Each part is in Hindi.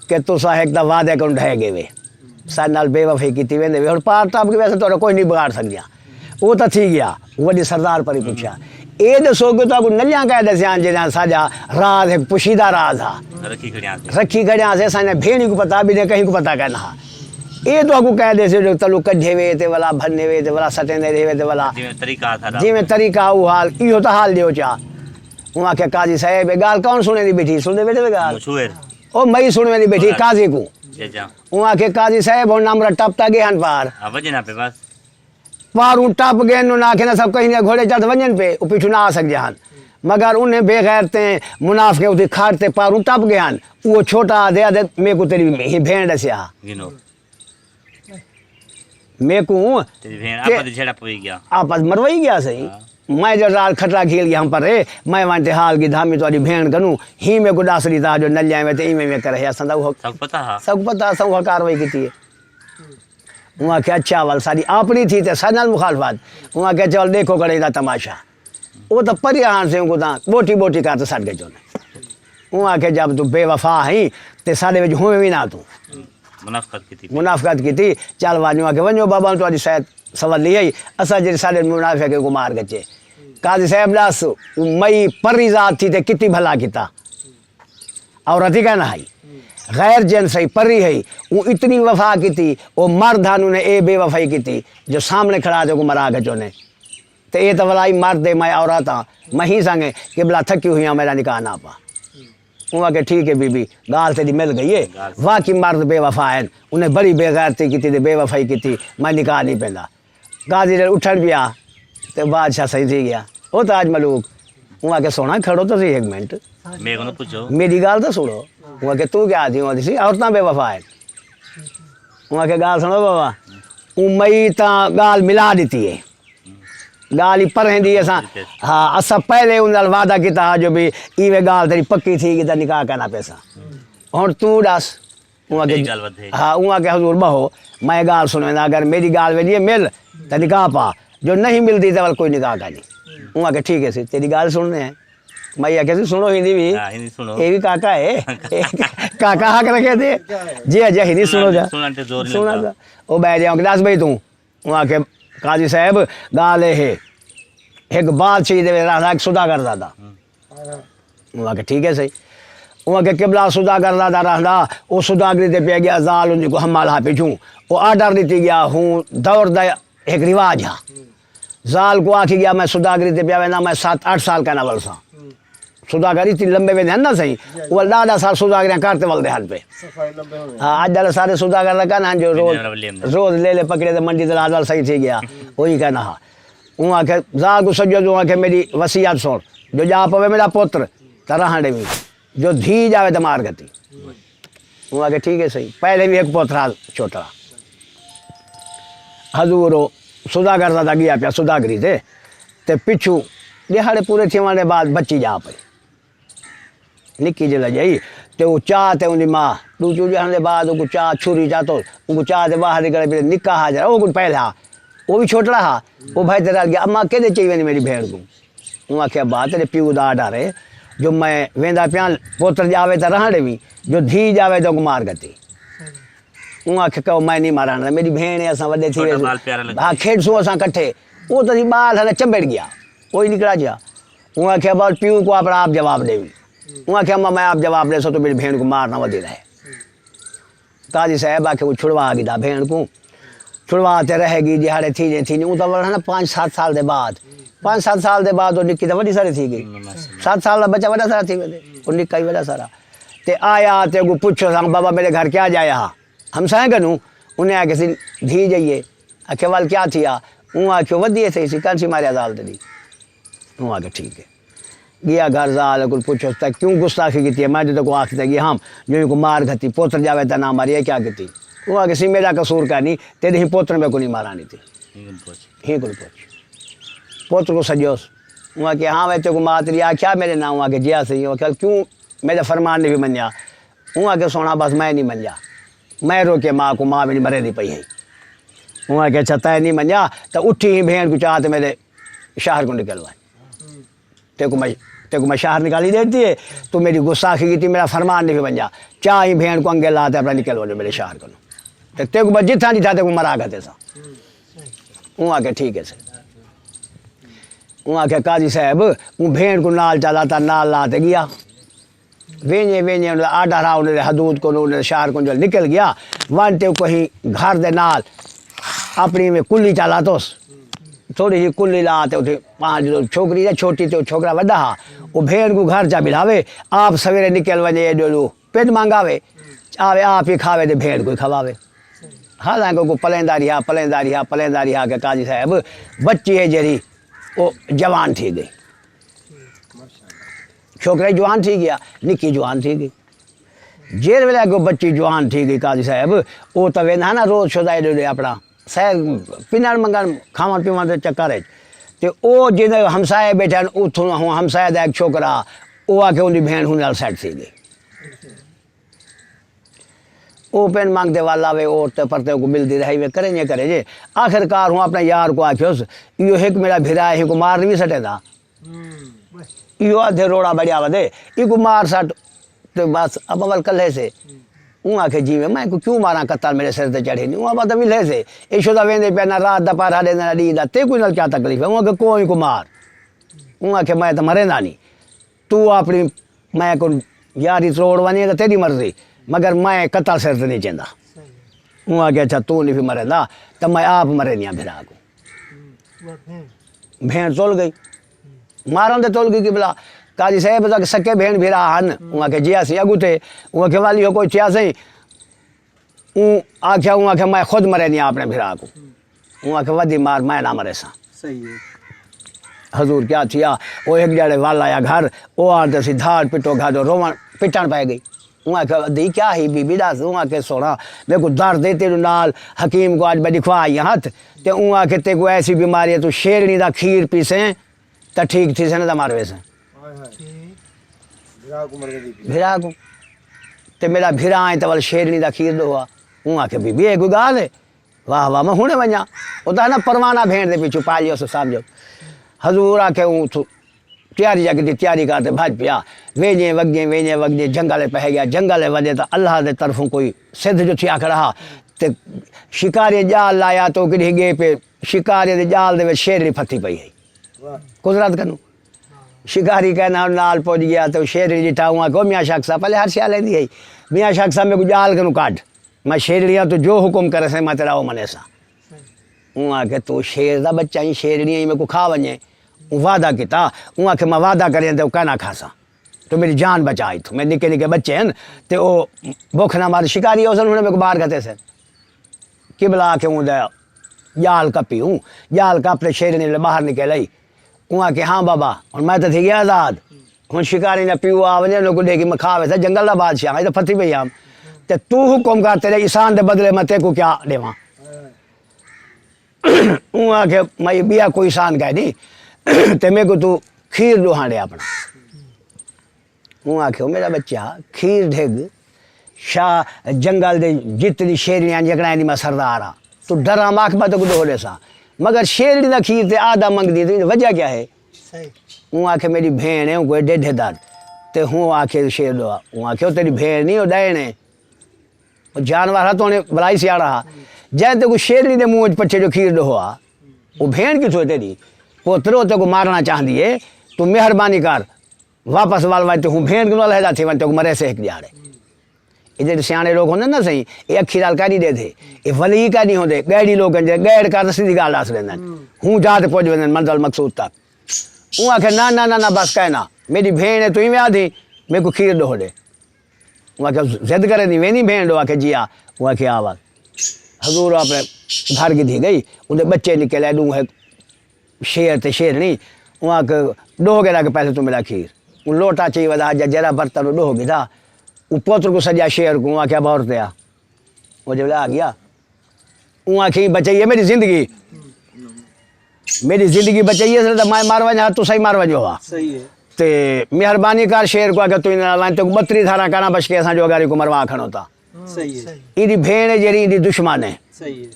कि तुसा एक दा वादे को ढह गए वे सारे नाल बेवफाई की वेंदे वे हुण पार टप के वैसे तो कोई नहीं बिगाड़ सकिया वो तो थी गया वॾे सरदार पर ही पूछा ये दसो कि तो नलियां कह दसिया जिन्हें साजा राज एक पुशीदा राज हा रखी खड़िया से साने भेणी को पता भी ने कहीं को पता कहना हा ये तो अगू कह दे से तलू कढे वे ते वाला भन्ने वे ते वाला सटेंदे रे वे ते वाला जिवें तरीका वो हाल इहो तो हाल दियो चा वहां के काजी साहब गाल कौन सुने दी बैठी सुनदे बैठे गाल ओ मई सुनवे दी बैठी काजी को वहां के काजी साहब और नाम टपता गए हन पार वजन पे बस पारू टप गए नु ना के सब कहीं घोड़े चढ़ वजन पे उ पिछु ना आ सक जहान मगर उन्हें बेगैरते मुनाफिके उठी खाड़ते पारू टप गए हन वो छोटा दे दे मे को तेरी भेड़ से मैं को तेरी भेड़ आपस छेड़ा पई गया आपस मरवाई गया सही मैं जो राल खटरा खेल गया हम पर रे मैं वांटे हाल की धामी तोरी भेड़ कनु ही में गुडासरी ता जो नल जाए में ते में करे या संदा सब पता सब कार्रवाई की है वहां के अच्छा वाल सारी अपनी थी ते सनल मुखालफत वहां के चल देखो करे दा तमाशा वो तो परिहान से को ता बोटी बोटी का तो सट गए जो वहां के जब तू बेवफा है ते साडे विच होवे भी ना तू मुनाफकत की थी चल वाजवा के वनो बाबा तो शायद सवाल लिया असा जे साडे मुनाफिक को मार गचे काजी साहब दास मई परी जात थी ते कितनी भला किता और अधिका ना है गैर जन सही परी है वो इतनी वफा की थी वो मर्द हानू ने ए बेवफाई की थी जो सामने खड़ा जो को मरा गचो ने तो ये तो वलाई मर्द दे मैं औरत मैं ही संगे कि बला थकी हुई मेरा निकाह ना पा वहाँ के ठीक है बीबी गाल तेरी मिल गई है वाकई मर्द बेवफा है उन्हें बड़ी बेगैरती की थी बेवफाई की थी मैं निकाह नहीं पैदा गाजी उठन गया तो बादशाह सही थी गया वो तो आज मलूक वहाँ के सोना खड़ो तो सही एक मिनट मेरी गाल तो सुनो वहाँ के तू क्या थी वहाँ सी औरतां बेवफा है वहाँ के गाल सुनो बाबा मई ता गाल मिला दी है गाल ही परहेंदी असां हाँ असां पहले उन वादा किया जो भी इवे गाल तेरी पक्की थी कि निकाह करना पैसा और तू दस वहाँ के हाँ वहाँ के हजूर बहो मैं गाल सुनो अगर मेरी गाल वेलिए मिल तो निकाह पा जो नहीं मिलती तो कोई निकाह का नहीं वहाँ के ठीक है सी तेरी गाल सुनने हैं मैया कैसे सुनो हिंदी भी ये भी काका है काका हक रखे थे जी अजय हिंदी सुनो जा सुना जा ओ बैठ जाओ दास भाई तू वहाँ के काजी साहब गाल है एक बात चाहिए राधा सुधा कर दादा वहाँ के ठीक है सही वहाँ के किबला सुधा कर दादा रहदा वो सुधागरी दे पे गया जाल उनको हम माला पे छूँ वो आर्डर देती गया हूँ दौड़ दा एक रिवाज है जाल को आखी गया मैं सुधागरी दे पे ना मैं 7-8 साल का नावल सा सुधागरी इतनी लंबे वे ना सही वो लाडा साल सुधागरियाँ करते वाल दे हाल पे हाँ आज डाले सारे सुधागर लगा ना जो रोज ले पकड़े तो मंडी दलाल वाल सही थी गया वही कहना हाँ वहाँ के जाल को सजो जो वहाँ के मेरी वसीयत सुन जो जा पवे मेरा पुत्र तरह हांडे में जो धी जावे तो मार गति वहाँ के ठीक है सही पहले भी एक पोतरा छोटा हजूरो सुधागर दादा गया पिया सुधागरी थे ते पिछू दिहाड़े पूरे थिवण बाद बच्ची जा पई निक्की जला जाई ते वो चाह ते उनकी माँ दूजू जाने बाद उनको चाह छुरी जा तो उनको चाह ते बाहर निकले निक्का हाजर वो कुछ पहले हा वो भी छोटा हा वो भाई तेरा गया अम्मा कहते चाहिए मेरी भेड़ को वहाँ आख्या बात तेरे प्यू दा डारे जो मैं वेंदा पिया पोत्र जावे तो रहने भी जो धी जावे तो मार गती वहाँ आखे कहो मैं नहीं मारा मेरी भेड़ है असा वे थी हाँ खेडसूँ असा कट्ठे वो तो बाल है चंबेड़ गया वही निकला जा वहाँ आख्या बात प्यू को आप जवाब देवी वहाँ आख्या अम्मा मैं आप जवाब दे सो तो मेरी भेड़ को मारना वधी रहे काजी साहब आखे वो छुड़वा गिदा भेड़ को छुड़वाते रहेगी दिहाड़े थी नहीं तो है ना 5-7 साल के बाद 5-7 साल के बाद वो निक्की तो वही सारी थी गई 7 साल का बच्चा बड़ा सारा थी वो निक्का ही बड़ा सारा ते आया ते को पूछो सांग बाबा मेरे घर क्या जाया हम साए करूँ उन्हें आके सी धी जाइए आखे वाल क्या थी हूँ आख्यो वधिए थे इसी कल सी मारिया दाल तरी हूँ आके ठीक है गया घर जाल को पूछो तक क्यों गुस्ताखी की मैं तो को आखते कि हम जो इनको मार खती पोत्र जावे तो ना मारिए क्या की वहाँ किसी मेरा कसूर का नहीं तेरे ही पोत्र में को नहीं मारानी थी ही कुल पोत्र को सजोस वहाँ के हाँ मैं तेरे को मातरी आ क्या मेरे नाम वहाँ के जिया सही हो क्या क्यों मेरे फरमान ने भी मनिया वहाँ के सोना बस मैं नहीं मन जा मैं रोके माँ को माँ मेरी मरे नहीं पई है वहाँ के अच्छा तय नहीं मन जा तो उठी ही भेड़ को चाहते मेरे शहर को निकलवाए तेरे को मैं तेको मैं शहर निकाली देती है, तू मेरी गुस्साखी की थी, मेरा फरमान नहीं बन जा, चाहे भेड़ को अंगे लाते अपना निकल वजो मेरे शहर को, तो तेको मैं जितना नहीं था तेको मरा गए सा। वो आके ठीक है सर, वो आके काजी साहब वो भेड़ को नाल चलाता, नाल लाते गया, वेंजे वेंजे आडा रहा उन्हें हदूद को, उन्हें शहर को जो निकल गया, वन ते कहीं घर दे नाल अपनी में कुल्ली चला तो थोड़ी सी कुल्ली लाते उठे, 5 छोकरी है छोटी तो छोकरा वड्डा हा, वो भेड़ को घर चा बिलावे, आप सवेरे निकल वजे डोलू पेट मांगावे, आवे आप ही खावे तो भेड़ को खवावे। हालांकि को पलेंदारी हा के काजी साहब बच्ची है जरी वो जवान थी गई, छोकरा जवान थी गया, निक्की जवान थी गई, जेल वेला को बच्ची जवान थी गई काजी साहब, वो तो वेंदा ना रोज शुदाई डे अपना सैर पिनण मंगण खावन पीवन ते चक्कर है, तो वो जिन हमसाए बैठा उथों हूँ हमसाए दा एक छोकरा वो आके उनकी भेड़ हुन सेट थी गई, वो पेन मांगते वाला वे औरते परते को मिलती रही वे करें जे आखिरकार हूँ अपने यार को आख्योस यो एक मेरा भिरा है को मार नहीं सटे था, यो आधे रोड़ा बढ़िया बदे इको मार सट तो बस अब अवल कल से वहाँ के जीवे मैं को क्यों मारा कत्ताल मेरे सिर से चढ़े नहीं वहाँ बात अभी ले से यशोदा वेंदे पे ना रात दपार हाडे ना डी दा ते कोई नल क्या तकलीफ है वहाँ के कोई को मार वहाँ के मैं तो मरे ना नहीं तू अपनी मैं को यारी रोड बनी तो तेरी मर्जी मगर मैं कत्ताल सिर से नहीं चंदा वहाँ के अच्छा तू नहीं भी मरे ना तो मैं आप मरे नहीं फिर को भेड़ तोल गई मारन दे तोल गई कि बोला काजी साहब बता सके भेड़ भिरा हन वहाँ के जिया सी अगू थे वहाँ के वाली हो कोई चिया सही आख्या वहाँ के मैं खुद मरे नहीं आपने भिरा को वहाँ के वधी मार मैं ना मरे सा सही है हजूर क्या थिया वो एक जड़े वाल आया घर वो आते सी धार पिटो घा जो रोवन पिटन पाए गई वहाँ के दी क्या ही बीबी दास वहाँ के सोना मेरे को दर्द देते नाल हकीम को आज मैं दिखवा यहाँ ते वहाँ के ते को ऐसी बीमारी है तू शेरनी दा खीर पीसे तो ठीक थी से ना मारवे से भिरा को ते मेरा भिरा आए तो वाल शेरनी दा खीर दो हुआ वहाँ के बीबी एक गाल है वाह वाह मैं हुने वञा होता है ना परवाना भेड़ दे पीछू पालियो सो समझो हजूर आके तैयारी जाके तैयारी करते भज पिया वेजे वगे जंगल पह गया जंगल वजे तो अल्लाह के तरफों कोई सिद्ध जो थिया खड़ा ते शिकारी जाल लाया तो कि गे पे शिकारी के जाल दे शेरनी फती पई है कुदरत कनू शिकारी कहना नाल पहुंच गया तो शेरनी जिठा वहाँ को मियाँ शख्सा पहले हर सिया लेंदी है मियाँ शख्सा में कुछ जाल कनू काट मैं शेरनिया तो जो हुक्म करे से मैं तेरा वो मने सा वहाँ के तो शेर का बच्चा ही शेरनी ही मेरे को खा वजे वादा किता वहाँ के मैं वादा करें तो कहना खासा तो मेरी जान बचाई तो मैं निके निके बच्चे हैं तो वो भुख ना मारे शिकारी हो उन्होंने मेरे को बाहर कहते से कि बुला के हूँ जाल कपी हूँ जाल का अपने शेरनी बाहर निकल आई वहाँ के हाँ बाबा और मैं तो थी गया आज़ाद हूँ शिकारी ने पीऊ आ वजे लोग देखी मैं खावे था जंगल का बादशाह तो फती पई आम तो तू हुक्म कर तेरे ईसान के बदले मैं तेको क्या देवा वहाँ के मैं बिया कोई ईसान कह दी ते मेरे को तू खीर दुहाड़े अपना वहाँ के मेरा बच्चा खीर ढेग शाह जंगल दे जितनी शेरनियाँ जकड़ा मैं सरदार हाँ तू डरा माख बात को दो सा मगर शेरनी का खीर ते आधा मंग दी तो वजह क्या है वहाँ के मेरी भेड़ है कोई डेढ़ेदार ते हूँ आखे शेर दो वहाँ के तेरी भेड़ नहीं हो डैन है जानवर हा तो उन्हें बलाई सिया रहा जै ते को शेरनी दे मुँह पछे जो खीर दो हुआ वो भेड़ किथों तेरी पोतरो ते को मारना चाहती है तू मेहरबानी कर वापस वाल वाल तो हूँ भेड़ को लहदा थी वन तो मरे से एक दिहाड़े इधर सियाने लोग होंगे ना सही ये अखी नाल कह नहीं देते ये वली का नहीं होते गैड़ी लोग गैड़ का सीधी गाल दस वेंदा हूँ जाते पहुँच वेंदा मंजिल मकसूद तक हूँ आखे ना ना ना ना बस कहना मेरी भेड़ है तू ही आ थी मेरे को खीर दो दे वहाँ के जिद करे नहीं वेनी भेड़ दो आके जिया वहाँ के आवाज़ हजूर अपने घर की थी गई उन्हें बच्चे निकले डूँ है शेर थे शेरनी वहाँ के डोह के लाके पहले तो मिला खीर उन लोटा चाहिए वदा जरा बर्तन डोह भी था वो पोत्र को सजा शेर को वहाँ क्या बहुत दिया वो जब आ गया वहाँ की बचाइए मेरी ज़िंदगी बचाइए सर मैं मारवा जहाँ तो सही मारवा जो हुआ सही है ते मेहरबानी कर शेर को अगर तू इन तो 32 धारा करना बच के असां जो अगारी को मरवा खण होता सही है इदी भेड़ जड़ी इदी दुश्मन है सही है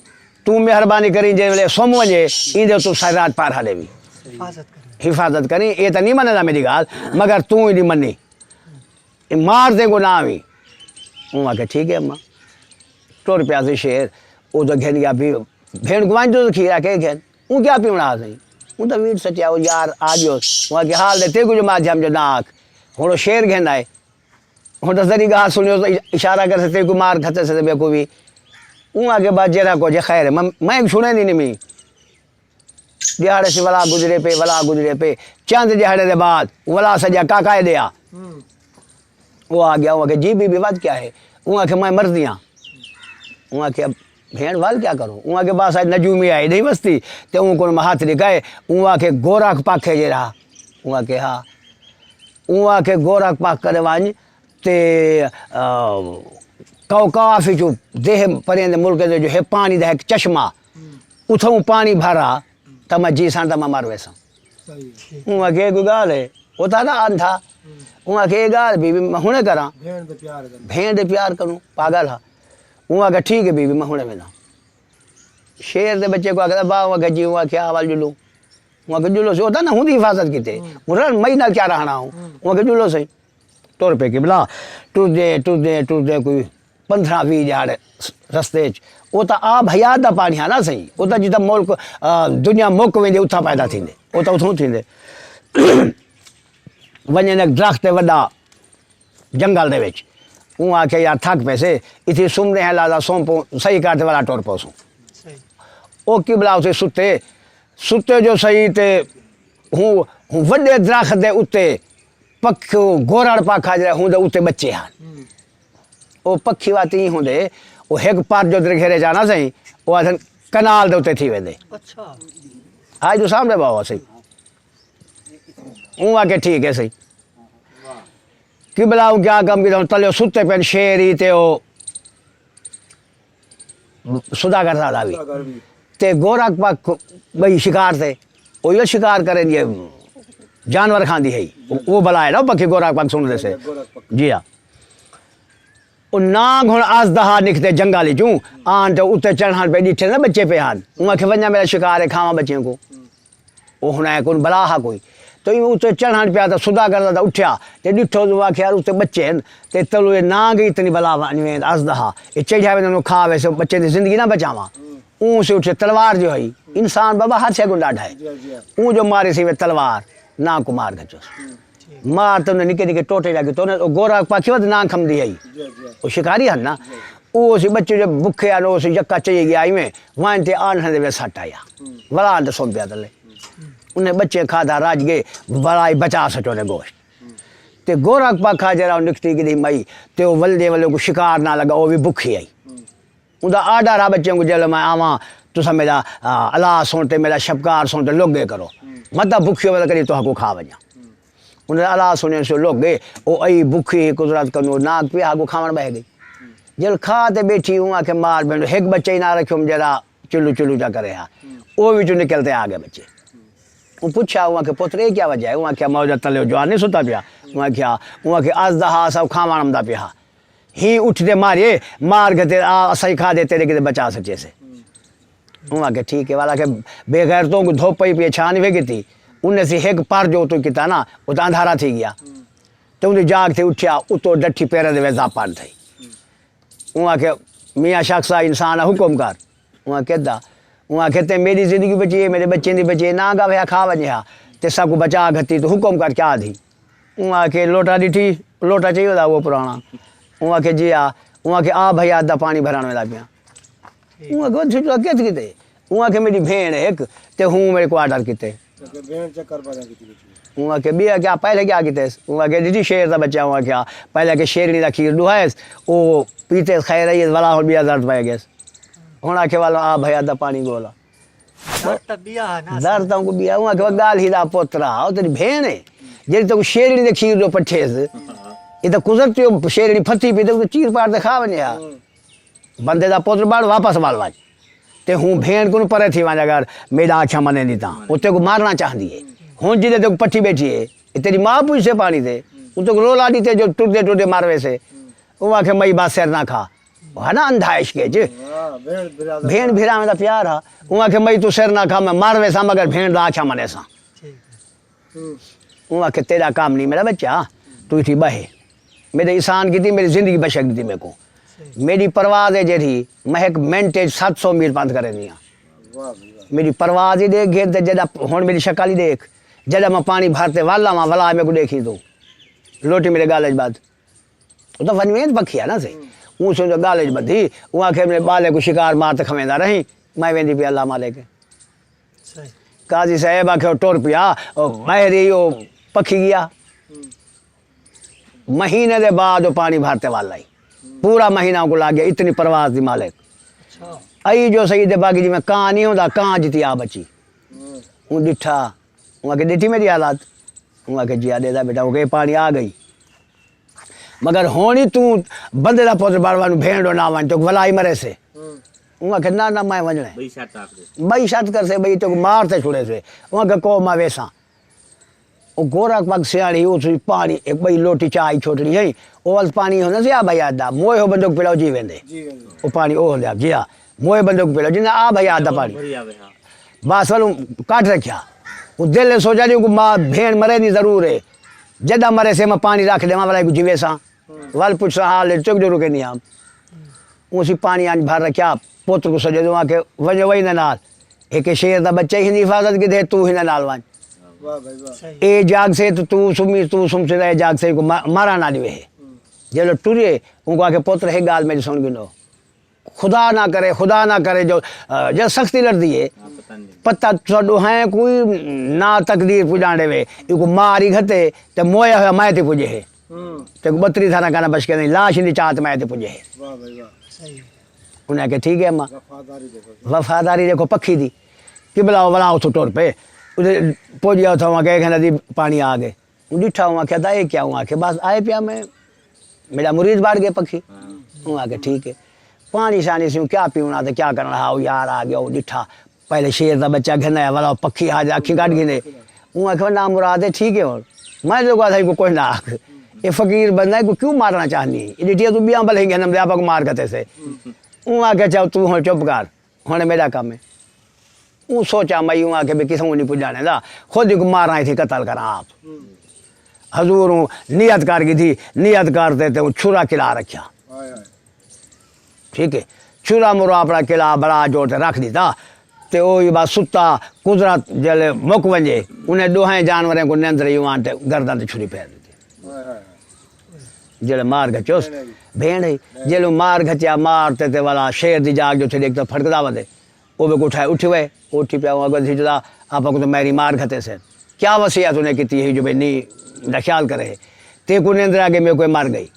तू मेहरबानी करी जे वेले सोम वजे इंदे तू सारी रात पार हले भी हिफाजत करी। ये तो नहीं मने मेरी गाल, मगर तू ही नहीं मनी, मार दे को ना भी। हूँ आके ठीक है अम्मा, टुर पिया से शेर। वो तो घेन गया भी भेड़ गुआई तो खीरा के घेन, वो क्या पीवना सही, वो तो वीर सचा वो यार आज वहाँ के हाल देते कुछ माध्यम जो नाक हूँ शेर घेन आए हूँ तो सरी गा सुनियो तो इशारा कर सकते को मार खते से बेको भी। वहाँ के बाद जरा को जे खैर मैं सुने नहीं मी दिहाड़े से वला गुजरे पे चंद दिहाड़े के बाद वला सजा काका दिया वो आ गया। वहाँ के जी भी विवाद क्या है, वहाँ के मैं मर दिया। वहाँ के अब भेड़ वाल क्या करूँ, वहाँ के पास आज नजूमी आई नहीं बसती तो उनको हाथ दिखाए। वहाँ के गोरख पाखे जे रहा, वहाँ के हाँ वहाँ के गोरख पाख करे वांज ते कौ काफ़ी जो देह परेंदे मुल्क जो है पानी दे चश्मा उथों पानी भरा त मैं जी सान त मैं मर वैसा। वहाँ के गाल है वो था ना अंधा, वहाँ के गाल बीबी मैं हुने करा भेड़ दे प्यार करूँ पागल हा। वहाँ का ठीक है बीबी मैं हुने में ना शेर दे बच्चे को आकर बा वहाँ जी वहाँ क्या आवाज जुलू वहाँ के जुलो से होता ना हूँ हिफाजत की थे मई ना क्या रहना हूँ वहाँ के जुलो से तौर पे कि बोला टूट दे कोई 15-20 झाड़ रस्ते वो तो आ भैया दा पानी है ना सही वो तो जितना मुल्क दुनिया मुक वेंदे उथा पैदा थींदे वो तो उथों थींदे वञे न दरख्त वॾा जंगल दे विच हूँ आखे यार थक पैसे इथे सुम्हने हैं लादा सोंपो सही करते वाला टुर पौसूं ओ की बला उसे सुते जो सही ते हूँ वॾे दरख्त दे उत्ते पख गोरड़ पाखा जरा हूँ उते बच्चे हैं वो पखी वाती ही होंदे वो हेक पार जो घेरे जाना सही वो असन कनाल दे उते थी वेंदे। अच्छा आज जो सामने बाबा सही हूँ आके ठीक है सही कि बुलाऊं क्या कम की तले सुते पे शेरी ते ओ सुधाकर साहब भी ते गोरख पाक भाई शिकार थे वो ये शिकार करें ये जानवर खांदी है वो बलाए ना पखी गोरख पाक सुनने से जी हाँ नाग हूँ आज दहा निकते जंगाली चूँ आन तो उत्ते चढ़ान पे डिठे ना बच्चे पे आन वहाँ के वजह मेरा शिकार है खावा बच्चे को वो हुना कौन बला हा कोई तो ये उत्ते चढ़ान पे आता सुधा करता था उठा ते डिठो तो वाखे यार उत्ते बच्चे हैं ते तलो ये नाग इतनी बला आज दहा ये चढ़ा वे खा वैसे बच्चे की जिंदगी ना बचावा ऊँ से उठे तलवार जो है इंसान बाबा हाथ से गुंडाढ़ा है ऊँ जो मारे सी वे तलवार ना को मार गचो मार तो निके निके टोटे लगे तो गोरा पाखी वत ना खमदी है वो शिकारी है ना वो सी बच्चे जब भुखे आ नो सी यक्का चाहिए गया में वहाँ ते आन दे वे सट आया बड़ा तो सौंप दिया तले उन्हें बच्चे खाधा राज गए बड़ा ही बचा सचो ने गोश्त ते गोरख पाखा जरा निकटी की मई ते वो वल्दे वाले को शिकार ना लगा वो भी भुखी आई उदा आडा रहा बच्चे को जल मैं आवा तुसा मेरा अल्लाह सोते मेरा शबकार सोते लोग गए करो मत भुखियो वाला करी तो हको खा वजा उन्हें अल्लाह सुने से लोग गए वो आई भुखी कुदरत कनो नाक पे हको खावन बह गई जल खा ते बैठी हुआ के मार भेड़ो एक बच्चे ना रखो जरा चुल्लू जा करे हा वो भी निकलते आ गए बच्चे वो पूछा वहाँ के पुत्र क्या वजह है वहाँ क्या मौजा तले जो नहीं सुता पिया वहाँ के आज दहा सब खावा आमदा पिया ही उठते मारिए मार के सही खा देते लेकिन बचा सचे से वहाँ के ठीक है वाला के बेगैर तो धोप पई पे छान वे थी उनने से एक पार जो तो किता ना वो तो अंधारा थी गया तो उन्हें जाग थे उठा उतो डठी पैर दे जापान थी वहाँ के मियाँ शख्सा इंसान हुक्म कर वहाँ कहता वहाँ कहते मेरी जिंदगी बची है मेरे बच्चे की बची है ना गा भैया खा वजे ते सबको बचा घती तो हुक्म कर क्या थी वहाँ के लोटा डिठी लोटा चाहिए था वो पुराना वहाँ के जिया वहाँ के आ भैया अद्धा पानी भराने वाला पिया वहाँ के किते वहाँ के मेरी भेड़ एक ते हूँ मेरे को आर्डर किते वहाँ के बिया क्या पहले क्या किते वहाँ के दीदी शेर था बच्चा वहाँ क्या पहले के शेरनी का खीर दुहाए वो पीते खैर रही वाला और बिया दर्द पाए गए होना के वाला आ भैया अद्धा पानी गोला दर्द को बिया वहाँ के गाल ही दा पोतरा और तेरी भेड़ है जेरी तो शेरनी दे खीर जो पठे ये तो कुदरती शेरनी फती पी तो चीर पार दे खा वने बंदे दा पोत्र बाड़ वापस वालवाज ते हूँ भेड़ को परे थी वहाँ अगर मेरा आख्या मने नहीं था उते को मारना चाहती है हूँ जिदे तो पट्टी बैठी है तेरी माँ पूछ से पानी दे वो तो रोला दी थे जो टूटे मारवे से वो आखे मई बात शेर ना खा है ना अंधा इश्के जे भेड़ भिड़ा में प्यार है वो आखे मई तू शेर ना खा मैं मारवे सा मगर भेड़ दा आख्या मने सा वो आखे तेरा काम नहीं मेरा बच्चा, तू थी बहे मेरे इंसान की थी, मेरी जिंदगी बचक दी थी मेरे को। मेरी परवाज है जेठी महक मिनटे 700 मील पंध करे नहीं मेरी परवाज ही देख घेर जदा हूँ मेरी शक्ल ही देख जदा मैं पानी भरते वाला वहाँ भला मेरे को देखी तू लोटी मेरे गालज बाद वो तो वनवेद पखी है ना से ऊँ सो गालज बधी वहाँ के मेरे बाले को शिकार मारते खवेंदा रही मैं वेंदी पे अल्लाह माले के काजी साहेब आखे टोर पिया महरी वो पखी गया महीने के बाद वो पानी भरते वाला ही पूरा महीना को लाग गया इतनी परवाज दी मालिक। आई जो सही दे बागी जी में कहाँ नहीं होता कहाँ जीती आ बची हूँ डिठा वहाँ के डिठी मेरी हालात वहाँ के जिया देदा बेटा वो पानी आ गई मगर होनी तू बंदे का पुत्र बार भेड़ ना वन तो भलाई मरे से वहाँ के ना मैं वजने बई शत कर से बई तो मारते छुड़े से वहाँ के को मैं वैसा वो गोरख पग सियाणी उस पानी एक बई लोटी चाय छोटड़ी है ओवल पानी हो ना से आ भाई आदा मोए हो बंदूक पिलाओ जी वेंदे वो पानी ओ ले जी हाँ मोए बंदूक पिलाओ जिन्हें आ भाई आदा पानी बस वालों काट रखा वो दिल सोचा जी को माँ भेड़ मरे नहीं जरूर है जदा मरे से मैं पानी रख दे वाला जीवे सा वाल पूछ हाल चुक जो रुके नहीं हम उसी पानी आज भर रखा पुत्र को सजे दो के वजह वही नाल एक शेर का बच्चे ही हिफाजत की दे तू ही नाल वन ए जाग से तो तू सुम से रहे जाग से को मारा ना दिवे जब टुरे उनको आके पुत्र है गाल में सुन गिनो खुदा ना करे जो सख्ती लड़ दिए पत्ता छोड़ो है कोई ना तकदीर पुजाने वे इनको मारी घते ते मोया है मायते पुजे है ते 32 थाना गाना बच के नहीं लाश नहीं चाहते मायते पुजे है उन्हें के ठीक है माँ वफादारी देखो पक्षी दी कि बुलाओ तो टोर पे उधर पहुँच गया था वहाँ कह नदी पानी आ गए डिठा वहाँ क्या था क्या वहाँ के बस आए पिया मैं मेरा मुरीद बाढ़ गए पक्षी वहाँ के ठीक है पानी शानी से क्या पीना था क्या करना हाँ यार आ गया वो डिठा पहले शेर का बच्चा घना वाला पक्षी आ जा आखी काट गिने वहाँ के नाम मुराद है ठीक है और मैं जो कहा था को कोई ना ये फकीर बंदा है को क्यों मारना चाहनी है डिठिया तू बिया बलेंगे हम आपा को मार करते से वहाँ के चाहो तू हो चुप कर होने मेरा काम है वो सोचा मैं वहाँ के भी किसी को नहीं पुजाने था खुद ही को मार रही थी कत्ल करा आप हजूर नियत कर की थी नियत करते थे वो छुरा किला रखा ठीक है छुरा मुरा अपना किला बड़ा जोर से रख दीता तो वो बात सुता कुदरत जल मुक वजे उन्हें दोहें जानवरों को नियंत्रण युवा गर्दन से छुरी फेर दी जल मार गचोस भेड़ है जल मार घचा मारते थे वाला शेर दी जाग जो थे देखते फटकदा बदे वो भी उठाए उठी पे अगर जुदा आप तो मेरी मार खते से क्या वसीयत उन्हें की है जो भाई नहीं ख्याल करे ते को निंद्र आगे मेरे को मार गई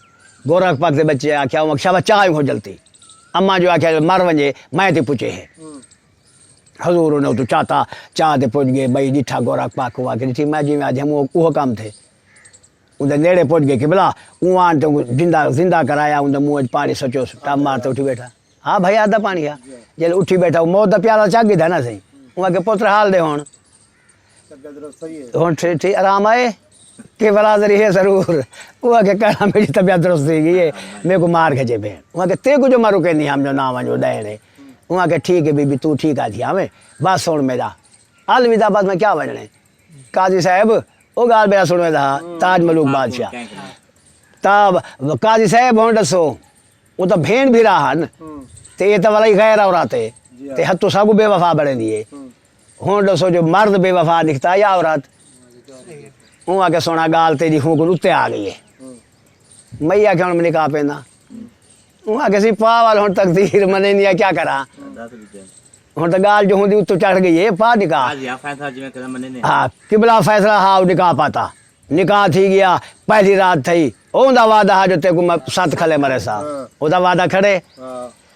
गोरख पाक से बच्चे आख्या अक्षा बच्चा हो जलती अम्मा जो आख्या मर वजे मैं ते पूछे है हजूर ने तो चाहते पहुँच गए भाई डिठा गोरख पाक हुआ कि मैं जी आज हम वो काम थे उधर नेड़े पहुँच गए कि बोला वहाँ तो जिंदा कराया उधर मुँह पानी सचो टाप मारते उठी बैठा हाँ भाई आधा पानी है जल उठी बैठा वो मौत प्याला चागी था ना सही वहाँ के पुत्र हाल दे हूँ ठीक आराम आए के बरादरी है जरूर वहाँ के कहना मेरी तबीयत दुरुस्त थी है मेरे को मार खचे भेड़ वहाँ के ते को जो मारू के नहीं हम जो नाम जो डे वहाँ के ठीक है बीबी तू ठीक आ थी हमें बस सुन मेरा अलविदा बस में क्या बजने काजी साहब वो गाल मेरा सुन था ताज मलूक बादशाह तब काजी साहब हों दसो वो तो भेड़ भी रहा न ते ये तो वाला ही गैर औरत है ते हत्तों सागु बेवफा बने दिए हों दसो जो मर्द बेवफा दिखता है या औरत वहाँ के सोना गाल तेरी हूँ को उत्ते आ गई है मैया क्या उन्होंने निकाह पेना वहाँ के सिर्फ पा वाल हूँ तकदीर मने नहीं क्या करा हूँ तो गाल जो हूँ उत्तो चढ़ गई है पा निकाह हाँ किबला फैसला हाँ निकाह पाता निकाह थी गया पहली रात थी ओंदा वादा जो ते को 7 खले मरे सा ओदा वादा खड़े